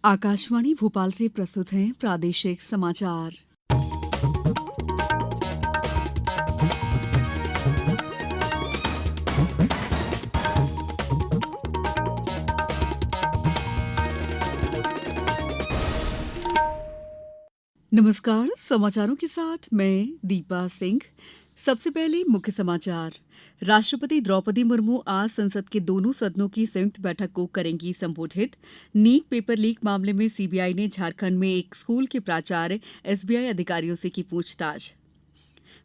आकाशवाणी भोपाल से प्रस्तुत हैं प्रादेशिक समाचार। नमस्कार, समाचारों के साथ मैं दीपा सिंह। सबसे पहले मुख्य समाचार। राष्ट्रपति द्रौपदी मुर्मू आज संसद के दोनों सदनों की संयुक्त बैठक को करेंगी संबोधित। नीट पेपर लीक मामले में सीबीआई ने झारखंड में एक स्कूल के प्राचार्य एसबीआई अधिकारियों से की पूछताछ।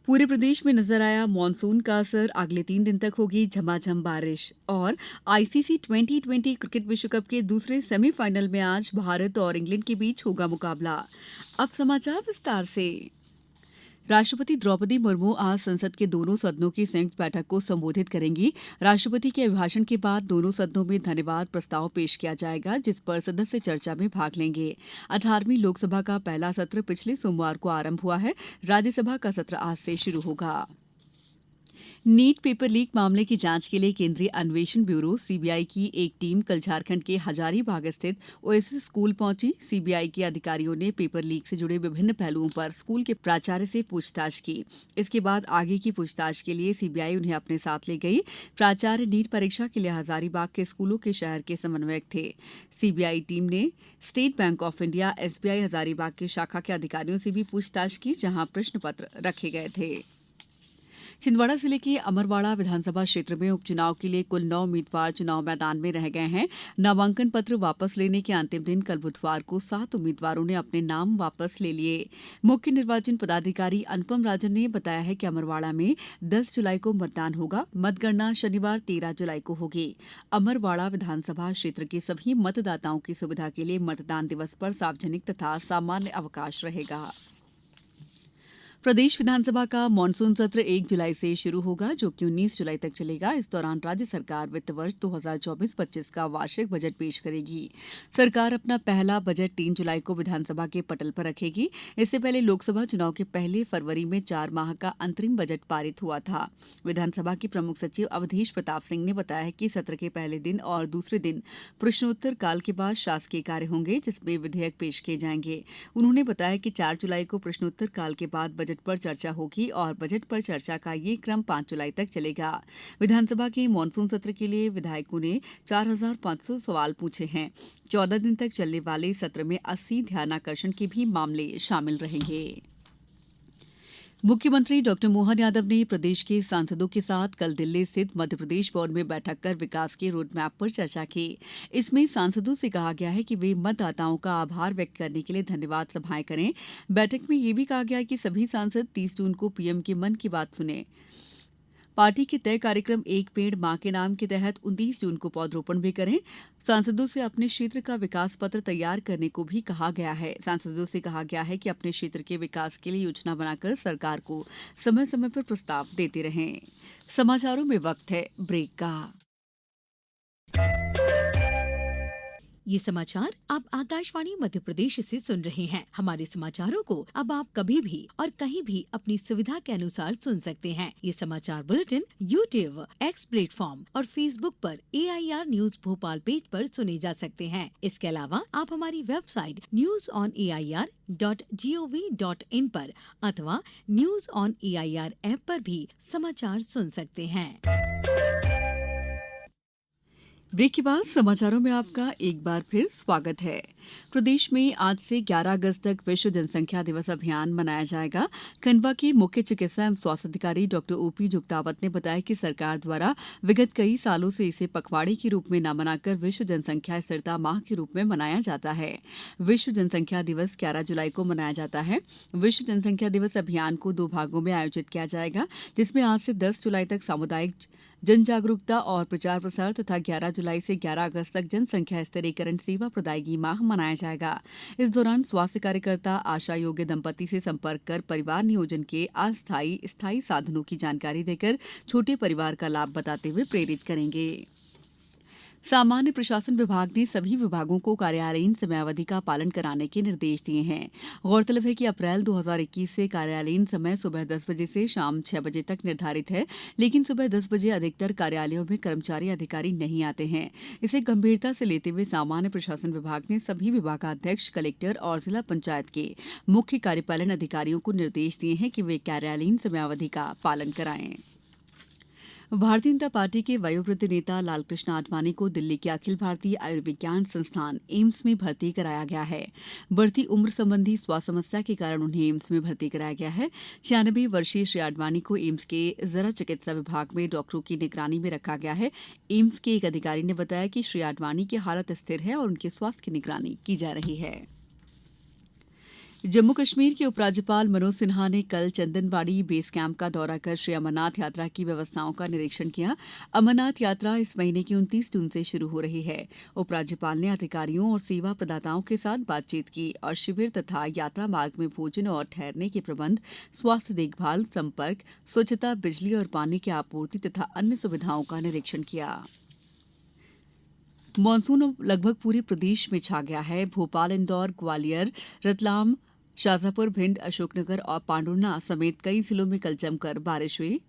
पूरे प्रदेश में नजर आया मानसून का असर, अगले 3 दिन तक होगी झमाझम बारिश। और आईसीसी टी20 क्रिकेट विश्व कप के दूसरे सेमीफाइनल में आज भारत और इंग्लैंड के बीच होगा मुकाबला। अब समाचार विस्तार से। राष्ट्रपति द्रौपदी मुर्मू आज संसद के दोनों सदनों की संयुक्त बैठक को संबोधित करेंगी। राष्ट्रपति के अभिभाषण के बाद दोनों सदनों में धन्यवाद प्रस्ताव पेश किया जाएगा, जिस पर सदस्य चर्चा में भाग लेंगे। 18वीं लोकसभा का पहला सत्र पिछले सोमवार को आरंभ हुआ है। राज्यसभा का सत्र आज से शुरू होगा। नीट पेपर लीक मामले की जांच के लिए केंद्रीय अन्वेषण ब्यूरो सीबीआई की एक टीम कल झारखंड के हजारीबाग स्थित ओएसिस स्कूल पहुंची। सीबीआई के अधिकारियों ने पेपर लीक से जुड़े विभिन्न पहलुओं पर स्कूल के प्राचार्य से पूछताछ की। इसके बाद आगे की पूछताछ के लिए सीबीआई उन्हें अपने साथ ले गई। प्राचार्य नीट परीक्षा के लिए हजारीबाग के स्कूलों के शहर के समन्वयक थे। सीबीआई टीम ने state bank of India, SBI Hazaribagh की शाखा के अधिकारियों से भी पूछताछ की, जहां प्रश्न पत्र रखे गए थे। छिंदवाड़ा जिले के अमरवाड़ा विधानसभा क्षेत्र में उपचुनाव के लिए कुल 9 उम्मीदवार चुनाव मैदान में रह गए हैं। नामांकन पत्र वापस लेने के अंतिम दिन कल बुधवार को 7 उम्मीदवारों ने अपने नाम वापस ले लिए। मुख्य निर्वाचन पदाधिकारी अनुपम राजन ने बताया है कि अमरवाड़ा में 10 जुलाई को मतदान होगा। मतगणना शनिवार 13 जुलाई को होगी। अमरवाड़ा विधानसभा क्षेत्र के सभी मतदाताओं की सुविधा के लिए मतदान दिवस पर सार्वजनिक तथा सामान्य अवकाश रहेगा। प्रदेश विधानसभा का मानसून सत्र 1 जुलाई से शुरू होगा, जो कि 19 जुलाई तक चलेगा। इस दौरान राज्य सरकार वित्त वर्ष 2024-25 का वार्षिक बजट पेश करेगी। सरकार अपना पहला बजट 3 जुलाई को विधानसभा के पटल पर रखेगी। इससे पहले लोकसभा चुनाव के पहले फरवरी में 4 माह का अंतरिम बजट पारित हुआ था। विधानसभा के प्रमुख सचिव अवधेश प्रताप सिंह ने बताया है कि सत्र के पहले दिन और दूसरे दिन प्रश्नोत्तर काल के बाद शासकीय कार्य होंगे, जिसमें विधेयक पेश किए जाएंगे। उन्होंने बताया कि 4 जुलाई को प्रश्नोत्तर काल के बाद बजट पर चर्चा होगी और बजट पर चर्चा का ये क्रम 5 जुलाई तक चलेगा। विधानसभा के मानसून सत्र के लिए विधायकों ने 4500 सवाल पूछे हैं। 14 दिन तक चलने वाले सत्र में 80 ध्यानाकर्षण के भी मामले शामिल रहेंगे। मुख्यमंत्री डॉ मोहन यादव ने प्रदेश के सांसदों के साथ कल दिल्ली स्थित मध्यप्रदेश भवन में बैठक कर विकास के रोडमैप पर चर्चा की। इसमें सांसदों से कहा गया है कि वे मतदाताओं का आभार व्यक्त करने के लिए धन्यवाद सभाएं करें। बैठक में यह भी कहा गया कि सभी सांसद 30 जून को पीएम के मन की बात सुने। पार्टी के तय कार्यक्रम एक पेड़ मां के नाम के तहत 29 जून को पौधरोपण भी करें। सांसदों से अपने क्षेत्र का विकास पत्र तैयार करने को भी कहा गया है। सांसदों से कहा गया है कि अपने क्षेत्र के विकास के लिए योजना बनाकर सरकार को समय समय पर प्रस्ताव देते रहें। समाचारों में वक्त है ब्रेक का। ये समाचार आप आकाशवाणी मध्य प्रदेश से सुन रहे हैं। हमारे समाचारों को अब आप कभी भी और कहीं भी अपनी सुविधा के अनुसार सुन सकते हैं। ये समाचार बुलेटिन YouTube, X प्लेटफॉर्म और Facebook पर AIR न्यूज भोपाल पेज पर सुने जा सकते हैं। इसके अलावा आप हमारी वेबसाइट newsonair.gov.in पर अथवा न्यूज ऑन AIR ऐप पर भी समाचार सुन सकते हैं। ब्रेक के बाद समाचारों में आपका एक बार फिर स्वागत है। प्रदेश में आज से 11 अगस्त तक विश्व जनसंख्या दिवस अभियान मनाया जाएगा। खंडवा के मुख्य चिकित्सा एवं स्वास्थ्य अधिकारी डॉक्टर ओपी जुगतावत ने बताया कि सरकार द्वारा विगत कई सालों से इसे पखवाड़े के रूप में न मनाकर विश्व जनसंख्या स्थिरता माह के रूप में मनाया जाता है। विश्व जनसंख्या दिवस 11 जुलाई को मनाया जाता है। विश्व जनसंख्या दिवस अभियान को 2 भागों में आयोजित किया जाएगा, जिसमें आज से 10 जुलाई तक सामुदायिक जन जागरूकता और प्रचार प्रसार तथा 11 जुलाई से 11 अगस्त तक जनसंख्या स्तरीकरण सेवा प्रदायगी माह मनाया जाएगा। इस दौरान स्वास्थ्य कार्यकर्ता आशा योग्य दंपति से संपर्क कर परिवार नियोजन के अस्थायी स्थायी साधनों की जानकारी देकर छोटे परिवार का लाभ बताते हुए प्रेरित करेंगे। सामान्य प्रशासन विभाग ने सभी विभागों को कार्यालयीन समयावधि का पालन कराने के निर्देश दिए हैं। गौरतलब है कि अप्रैल 2021 से कार्यालयीन समय सुबह 10 बजे से शाम 6 बजे तक निर्धारित है, लेकिन सुबह 10 बजे अधिकतर कार्यालयों में कर्मचारी अधिकारी नहीं आते हैं। इसे गंभीरता से लेते हुए सामान्य प्रशासन विभाग ने सभी विभागाध्यक्ष, कलेक्टर और जिला पंचायत के मुख्य कार्यपालन अधिकारियों को निर्देश दिए हैं कि वे कार्यालयीन समयावधि का पालन कराएं। भारतीय जनता पार्टी के वयोवृद्ध नेता लालकृष्ण आडवाणी को दिल्ली के अखिल भारतीय आयुर्विज्ञान संस्थान एम्स में भर्ती कराया गया है। बढ़ती उम्र संबंधी स्वास्थ्य समस्या के कारण उन्हें एम्स में भर्ती कराया गया है। 96 वर्षीय श्री आडवाणी को एम्स के जरा चिकित्सा विभाग में डॉक्टरों की निगरानी में रखा गया है। एम्स के एक अधिकारी ने बताया कि श्री आडवाणी की हालत स्थिर है और उनके स्वास्थ्य की निगरानी की जा रही है। जम्मू कश्मीर के उपराज्यपाल मनोज सिन्हा ने कल चंदनबाड़ी बेस कैंप का दौरा कर श्री अमरनाथ यात्रा की व्यवस्थाओं का निरीक्षण किया। अमरनाथ यात्रा इस महीने की 29 जून से शुरू हो रही है। उपराज्यपाल ने अधिकारियों और सेवा प्रदाताओं के साथ बातचीत की और शिविर तथा यात्रा मार्ग में भोजन और ठहरने के प्रबंध, स्वास्थ्य देखभाल, संपर्क, स्वच्छता, बिजली और पानी की आपूर्ति तथा अन्य सुविधाओं का निरीक्षण किया। मानसून अब लगभग पूरे प्रदेश में छा गया है। भोपाल, इंदौर, ग्वालियर, रतलाम, शाजापुर, भिंड, अशोकनगर और पांढुर्णा समेत कई जिलों में कल जमकर बारिश हुई।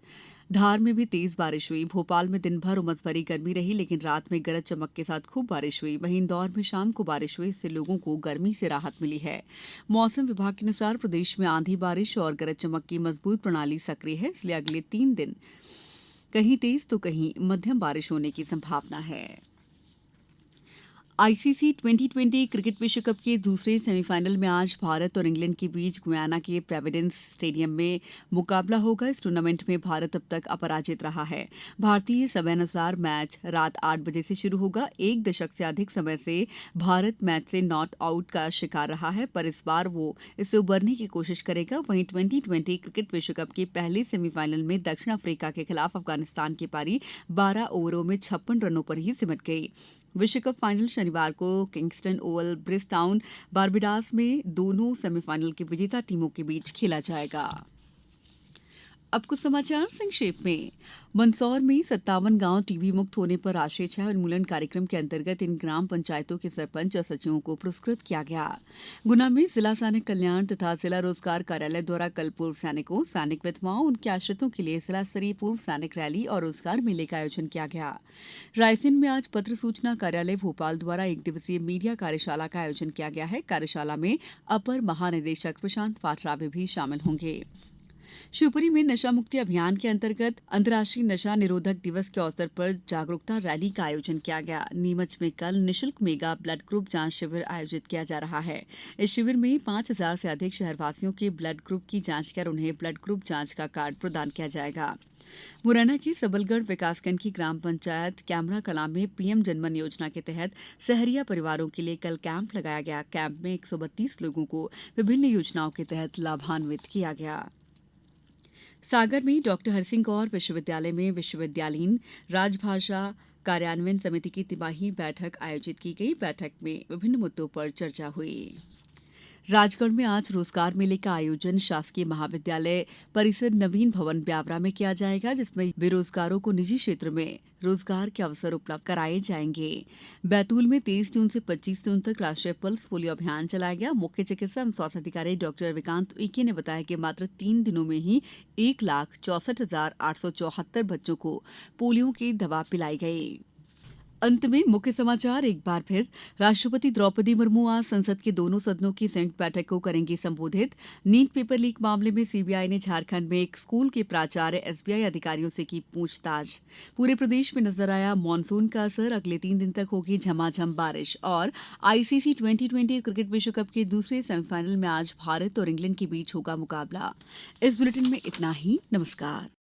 धार में भी तेज बारिश हुई। भोपाल में दिन भर उमस भरी गर्मी रही, लेकिन रात में गरज चमक के साथ खूब बारिश हुई। वहीं इंदौर में शाम को बारिश हुई, इससे लोगों को गर्मी से राहत मिली है। मौसम विभाग के अनुसार प्रदेश में आंधी, बारिश और गरज चमक की मजबूत प्रणाली सक्रिय है, इसलिए अगले 3 दिन कहीं तेज तो कहीं मध्यम बारिश होने की संभावना है। आईसीसी टी20 क्रिकेट विश्व कप के दूसरे सेमीफाइनल में आज भारत और इंग्लैंड के बीच गुयाना के प्रोविडेंस स्टेडियम में मुकाबला होगा। इस टूर्नामेंट में भारत अब तक अपराजित रहा है। भारतीय समयानुसार मैच रात 8 बजे से शुरू होगा। 1 दशक से अधिक समय से भारत मैच से नॉट आउट का शिकार रहा है, पर इस बार वो इससे उबरने की कोशिश करेगा। वहीं टी20 क्रिकेट विश्व कप के पहले सेमीफाइनल में दक्षिण अफ्रीका के खिलाफ अफगानिस्तान की पारी 12 ओवरों में 56 रनों पर ही सिमट गई। विश्व कप फाइनल शनिवार को किंगस्टन ओवल, ब्रिजटाउन, बारबेडोस में दोनों सेमीफाइनल की विजेता टीमों के बीच खेला जाएगा। अब कुछ समाचार संक्षेप में। मंदसौर में 57 गांव टीबी मुक्त होने पर राष्ट्रीय क्षय उन्मूलन कार्यक्रम के अंतर्गत इन ग्राम पंचायतों के सरपंच और सचिवों को पुरस्कृत किया गया। गुना में जिला सैनिक कल्याण तथा जिला रोजगार कार्यालय द्वारा कल पूर्व सैनिकों, सैनिक विधवाओं, उनके आश्रितों के लिए जिला स्तरीय पूर्व सैनिक रैली और रोजगार मेले का आयोजन किया गया। रायसेन में आज पत्र सूचना कार्यालय भोपाल द्वारा 1 दिवसीय मीडिया कार्यशाला का आयोजन किया गया है। कार्यशाला में अपर महानिदेशक प्रशांत पाठराबे भी शामिल होंगे। शिवपुरी में नशा मुक्ति अभियान के अंतर्गत अंतर्राष्ट्रीय नशा निरोधक दिवस के अवसर पर जागरूकता रैली का आयोजन किया गया। नीमच में कल निशुल्क मेगा ब्लड ग्रुप जांच शिविर आयोजित किया जा रहा है। इस शिविर में 5000 से अधिक शहरवासियों के ब्लड ग्रुप की जांच कर उन्हें ब्लड ग्रुप जांच का कार्ड प्रदान किया जाएगा। मुरैना के सबलगढ़ विकासखंड की ग्राम पंचायत कैमरा कलां में पीएम जनमन योजना के तहत सहरिया परिवारों के लिए कल कैंप लगाया गया। कैंप में 132 लोगों को विभिन्न योजनाओं के तहत लाभान्वित किया गया। सागर में डॉक्टर हरसिंह गौर विश्वविद्यालय में विश्वविद्यालयीन राजभाषा कार्यान्वयन समिति की तिमाही बैठक आयोजित की गई। बैठक में विभिन्न मुद्दों पर चर्चा हुई। राजगढ़ में आज रोजगार मेले का आयोजन शासकीय महाविद्यालय परिसर नवीन भवन ब्यावरा में किया जाएगा, जिसमें बेरोजगारों को निजी क्षेत्र में रोजगार के अवसर उपलब्ध कराए जाएंगे। बैतूल में 23 जून से 25 जून तक राष्ट्रीय पल्स पोलियो अभियान चलाया गया। मुख्य चिकित्सा एवं स्वास्थ्य अधिकारी डॉक्टर विकांत उइके ने बताया कि मात्र 3 दिनों में ही 1,64,874 बच्चों को पोलियो की दवा पिलाई गई। अंत में मुख्य समाचार एक बार फिर। राष्ट्रपति द्रौपदी मुर्मू आज संसद के दोनों सदनों की संयुक्त बैठक को करेंगी संबोधित। नीट पेपर लीक मामले में सीबीआई ने झारखंड में एक स्कूल के प्राचार्य, एसबीआई अधिकारियों से की पूछताछ। पूरे प्रदेश में नजर आया मानसून का असर। अगले 3 दिन तक होगी झमाझम बारिश। और आईसीसी 2020 क्रिकेट विश्व कप के दूसरे सेमीफाइनल में आज भारत और इंग्लैंड के बीच होगा मुकाबला। इस बुलेटिन में इतना ही। नमस्कार।